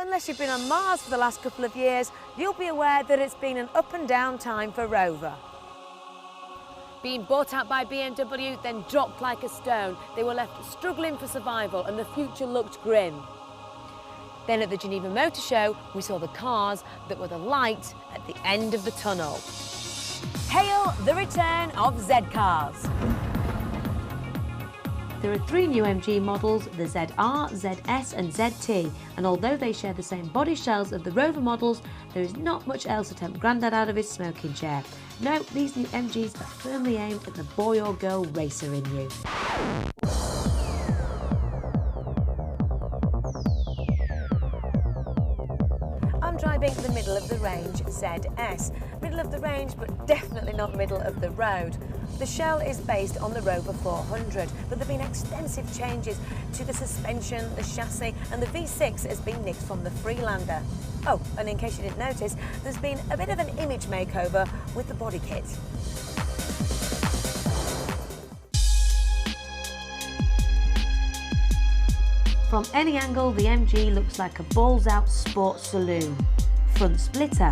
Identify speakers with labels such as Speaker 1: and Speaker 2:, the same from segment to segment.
Speaker 1: Unless you've been on Mars for the last couple of years, you'll be aware that it's been an up and down time for Rover. Being bought out by BMW, then dropped like a stone, they were left struggling for survival and the future looked grim. Then at the Geneva Motor Show, we saw the cars that were the light at the end of the tunnel. Hail the return of Z-Cars. There are 3 new MG models, the ZR, ZS and ZT, and although they share the same body shells of the Rover models, there is not much else to tempt Grandad out of his smoking chair. No, these new MGs are firmly aimed at the boy or girl racer in you. I'm driving the middle of the range ZS. Middle of the range, but definitely not middle of the road. The shell is based on the Rover 400, but there have been extensive changes to the suspension, the chassis, and the V6 has been nicked from the Freelander. Oh, and in case you didn't notice, there's been a bit of an image makeover with the body kit. From any angle, the MG looks like a balls-out sports saloon. Front splitter,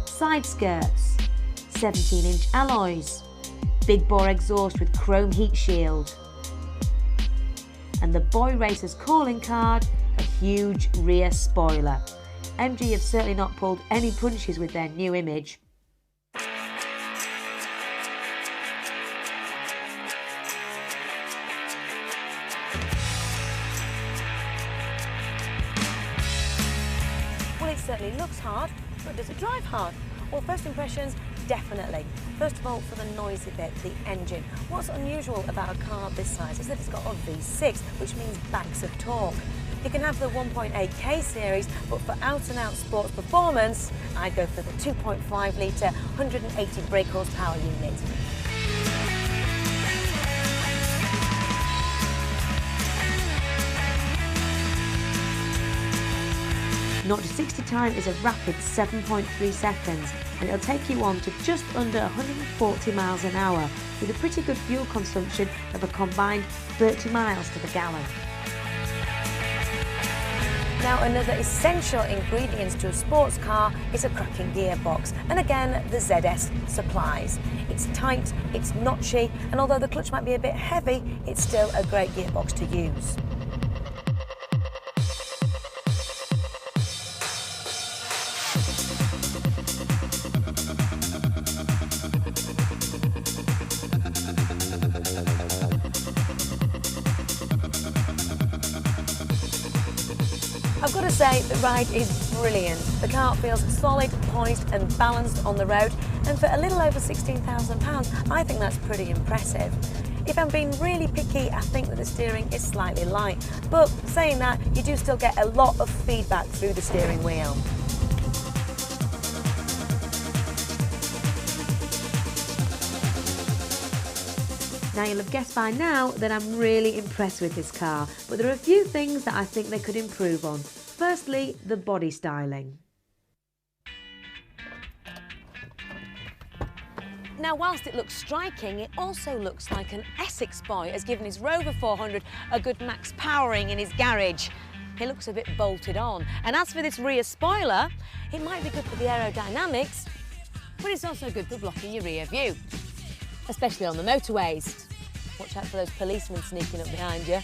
Speaker 1: side skirts, 17-inch alloys, big bore exhaust with chrome heat shield, and the boy racer's calling card, a huge rear spoiler. MG have certainly not pulled any punches with their new image. Well, it certainly looks hard, but does it drive hard? Well, first impressions, definitely. First of all, for the noisy bit, the engine. What's unusual about a car this size is that it's got a V6, which means bags of torque. You can have the 1.8K series, but for out-and-out sports performance, I'd go for the 2.5 litre, 180 brake horsepower unit. Naught to 60 time is a rapid 7.3 seconds, and it'll take you on to just under 140 miles an hour, with a pretty good fuel consumption of a combined 30 miles to the gallon. Now, another essential ingredient to a sports car is a cracking gearbox, and again the ZS supplies. It's tight, it's notchy, and although the clutch might be a bit heavy, it's still a great gearbox to use. I've got to say, the ride is brilliant. The car feels solid, poised and balanced on the road, and for a little over £16,000, I think that's pretty impressive. If I'm being really picky, I think that the steering is slightly light, but saying that, you do still get a lot of feedback through the steering wheel. Now, you'll have guessed by now that I'm really impressed with this car, but there are a few things that I think they could improve on. Firstly, the body styling. Now, whilst it looks striking, it also looks like an Essex boy has given his Rover 400 a good max powering in his garage. It looks a bit bolted on. And as for this rear spoiler, it might be good for the aerodynamics, but it's also good for blocking your rear view, especially on the motorways. Watch out for those policemen sneaking up behind you.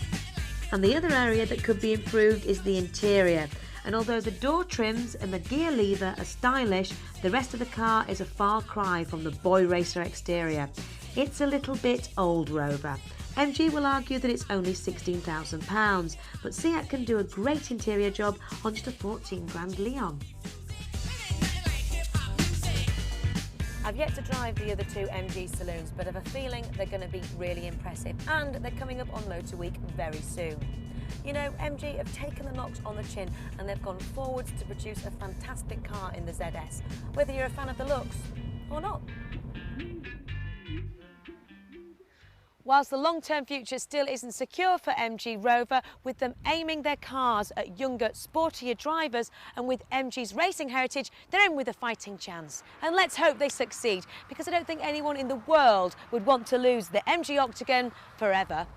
Speaker 1: And the other area that could be improved is the interior. And although the door trims and the gear lever are stylish, the rest of the car is a far cry from the boy racer exterior. It's a little bit old Rover. MG will argue that it's only £16,000, but Seat can do a great interior job on just a 14 grand Leon. I've yet to drive the other 2 MG saloons, but I have a feeling they're going to be really impressive, and they're coming up on Motor Week very soon. You know, MG have taken the knocks on the chin and they've gone forwards to produce a fantastic car in the ZS, whether you're a fan of the looks or not. Whilst the long-term future still isn't secure for MG Rover, with them aiming their cars at younger, sportier drivers, and with MG's racing heritage, they're in with a fighting chance. And let's hope they succeed, because I don't think anyone in the world would want to lose the MG Octagon forever.